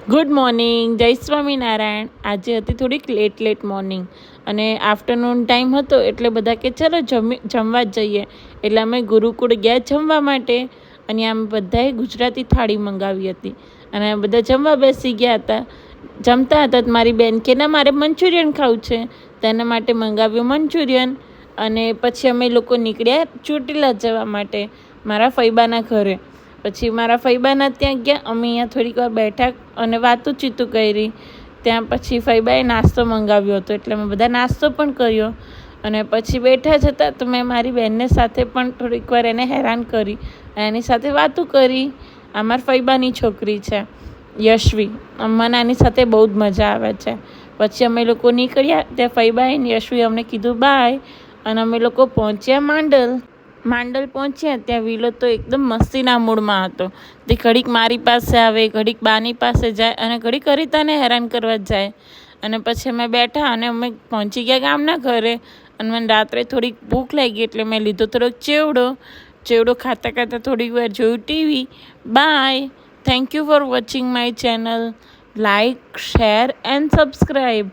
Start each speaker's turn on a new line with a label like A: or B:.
A: Good morning, જય સ્વામિનારાયણ. આજે હતી થોડીક લેટ મોર્નિંગ અને આફ્ટરનૂન ટાઈમ હતો એટલે બધા કે ચલો જમવા જ જઈએ. એટલે અમે ગુરુકુળ ગયા જમવા માટે અને આમ બધાએ ગુજરાતી થાળી મંગાવી હતી અને બધા જમવા બેસી ગયા હતા. જમતા હતા તો મારી બેન કે ના મારે મંચુરિયન ખાવું છે, તેના માટે મંગાવ્યું મંચુરિયન. અને પછી અમે લોકો નીકળ્યા ચોટીલા જવા માટે મારા ફૈબાના ઘરે. પછી મારા ફૈબાના ત્યાં ગયા. અમે અહીંયા થોડીક વાર બેઠા અને વાતું કરી. ત્યાં પછી ફૈબાએ નાસ્તો મંગાવ્યો હતો એટલે અમે બધા નાસ્તો પણ કર્યો અને પછી બેઠા જ હતા તો મેં મારી બહેનને સાથે પણ થોડીક વાર એને હેરાન કરી અને એની સાથે વાતું કરી. આ મારી ફૈબાની છોકરી છે યશવી. મને આની સાથે બહુ જ મજા આવે છે. પછી અમે લોકો નીકળ્યા. ત્યાં ફૈબાએ યશવી અમને કીધું બાય અને અમે લોકો પહોંચ્યા માંડલ પહોંચ્યા. ત્યાં વિલો તો એકદમ મસ્તીના મૂડમાં હતો. તે ઘડીક મારી પાસે આવે, ઘડીક બાની પાસે જાય અને ઘડીક હરિતાને હેરાન કરવા જાય. અને પછી અમે બેઠા અને અમે પહોંચી ગયા ગામના ઘરે. અને મને રાત્રે થોડીક ભૂખ લાગી એટલે મેં લીધો થોડોક ચેવડો ખાતા થોડીક વાર જોયું TV. Bye. Thank you for watching my channel. Like, share and subscribe.